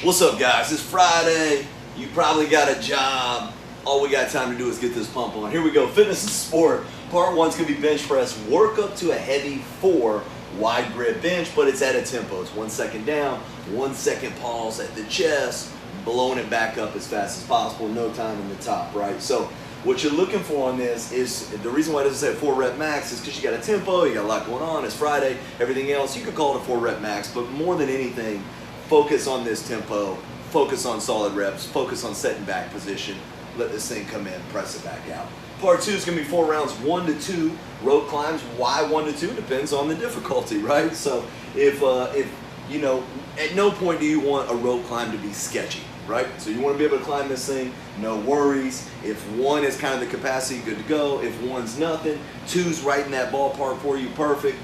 What's up, guys? It's Friday. You probably got a job. All we got time to do is get this pump on. Here we go. Fitness and sport. Part one's going to be bench press. Work up to a heavy 4 wide grip bench, but it's at a tempo. It's 1 second down, 1 second pause at the chest, blowing it back up as fast as possible. No time in the top, right? So what you're looking for on this is, the reason why it doesn't say 4 rep max is because you got a tempo, you got a lot going on, it's Friday, everything else. You could call it a 4 rep max, but more than anything, focus on this tempo, focus on solid reps, focus on setting back position, let this thing come in, press it back out. Part 2 is going to be 4 rounds, 1 to 2 rope climbs. Why 1 to 2? Depends on the difficulty, right? So if you know, at no point do you want a rope climb to be sketchy, right? So you want to be able to climb this thing, no worries. If 1 is kind of the capacity, good to go. If 1's nothing, 2's right in that ballpark for you, perfect,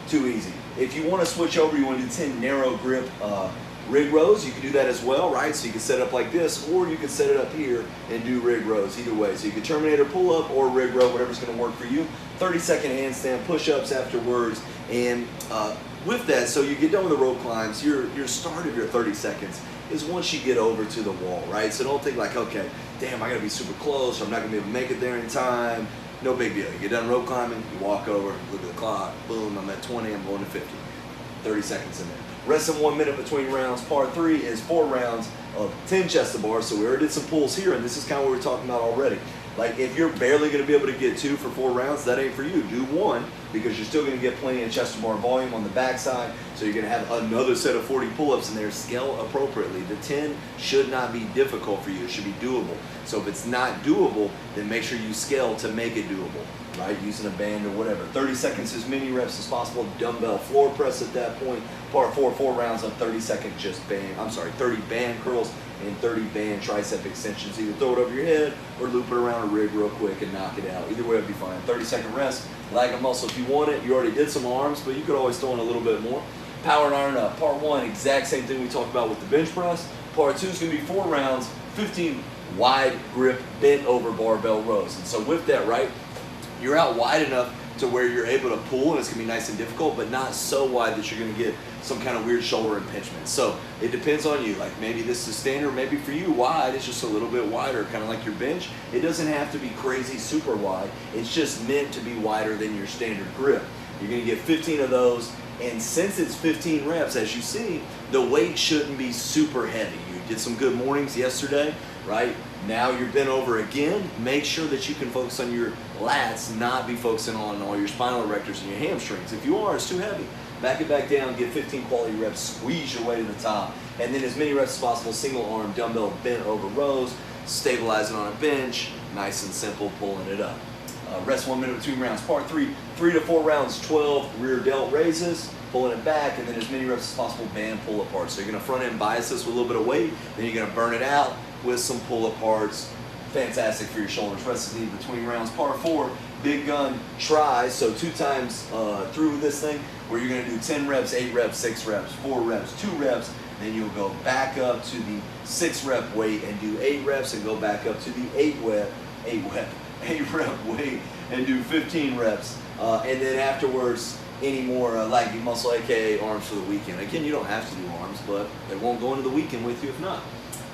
too easy. If you want to switch over, you want to do 10 narrow grip rig rows, you can do that as well, right? So you can set it up like this, or you can set it up here and do rig rows, either way. So you can Terminator pull up or rig row, whatever's going to work for you. 30-second handstand push-ups afterwards, and with that, so you get done with the rope climbs, your start of your 30 seconds is once you get over to the wall, right? So don't think like, okay, damn, I got to be super close, or I'm not going to be able to make it there in time. No big deal. You get done rope climbing, you walk over, look at the clock, boom, I'm at 20, I'm going to 50. 30 seconds in there. Rest in 1 minute between rounds. Part 3 is 4 rounds of 10 chest to bar. So we already did some pulls here, and this is kind of what we're talking about already. Like, if you're barely going to be able to get 2 for 4 rounds, that ain't for you. Do 1, because you're still going to get plenty of chest to bar volume on the backside. So you're going to have another set of 40 pull-ups in there. Scale appropriately. The 10 should not be difficult for you. It should be doable. So if it's not doable, then make sure you scale to make it doable, right? Using a band or whatever. 30 seconds, as many reps as possible. Dumbbell floor press at that point. Part 4, 4 rounds of 30-second 30 band curls and 30 band tricep extensions. Either throw it over your head or loop it around a rig real quick and knock it out. Either way would be fine. 30-second rest. Lag a muscle if you want it. You already did some arms, but you could always throw in a little bit more. Power and iron up. Part 1, exact same thing we talked about with the bench press. Part 2 is going to be 4 rounds, 15 wide grip bent over barbell rows. And so with that, right, you're out wide enough to where you're able to pull, and it's going to be nice and difficult, but not so wide that you're going to get some kind of weird shoulder impingement. So it depends on you. Like, maybe this is standard, maybe for you wide, it's just a little bit wider, kind of like your bench. It doesn't have to be crazy super wide. It's just meant to be wider than your standard grip. You're going to get 15 of those, and since it's 15 reps, as you see, the weight shouldn't be super heavy. You did some good mornings yesterday, right? Now you're bent over again. Make sure that you can focus on your lats, not be focusing on all your spinal erectors and your hamstrings. If you are, it's too heavy. Back it back down, get 15 quality reps, squeeze your way to the top, and then as many reps as possible, single arm dumbbell bent over rows, stabilizing on a bench, nice and simple, pulling it up. Rest 1 minute between rounds. Part 3, 3 to 4 rounds, 12 rear delt raises, pulling it back, and then as many reps as possible, band pull aparts. So you're going to front end bias this with a little bit of weight, then you're going to burn it out with some pull aparts. Fantastic for your shoulders. Rest is between rounds. Part 4, big gun tries. So 2 times through this thing, where you're going to do 10 reps, 8 reps, 6 reps, 4 reps, 2 reps. Then you'll go back up to the 6 rep weight and do 8 reps, and go back up to the 8 rep weight and do 15 reps. And then afterwards, any more lagging muscle, aka arms for the weekend. Again, you don't have to do arms, but they won't go into the weekend with you if not.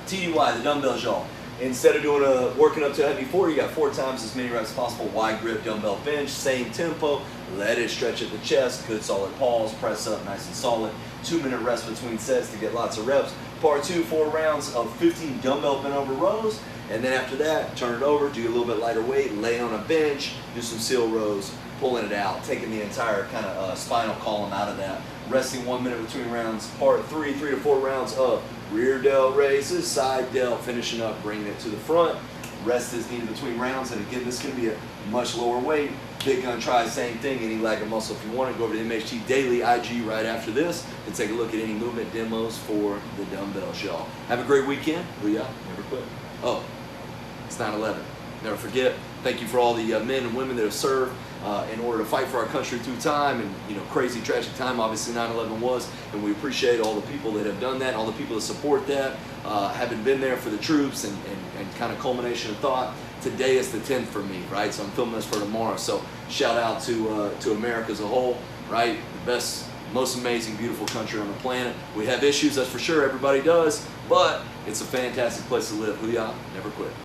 TDY, the dumbbells, y'all. Instead of doing working up to a heavy 4, you got 4 times as many reps as possible. Wide grip dumbbell bench, same tempo. Let it stretch at the chest. Good solid pause. Press up nice and solid. 2-minute rest between sets to get lots of reps. Part 2, 4 rounds of 15 dumbbell bent over rows. And then after that, turn it over, do a little bit lighter weight, lay on a bench, do some seal rows, pulling it out, taking the entire kind of spinal column out of that. Resting 1 minute between rounds. Part 3, 3 to 4 rounds of rear delt raises, side delt, finishing up, bringing it to the front. Rest is needed between rounds, and again, this is going to be a much lower weight. Big gun try, same thing, any lag of muscle. If you want to go over to MHT Daily IG right after this and take a look at any movement demos for the dumbbells, y'all. Have a great weekend. Booyah, never quit. Oh, it's 9/11. Never forget. Thank you for all the men and women that have served in order to fight for our country through time, and crazy, tragic time. Obviously 9/11 was, and we appreciate all the people that have done that, all the people that support that, having been there for the troops, and kind of culmination of thought. Today is the 10th for me, right? So I'm filming this for tomorrow. So shout out to America as a whole, right? The Most amazing, beautiful country on the planet. We have issues, that's for sure, everybody does, but it's a fantastic place to live. Hoo-yah, never quit.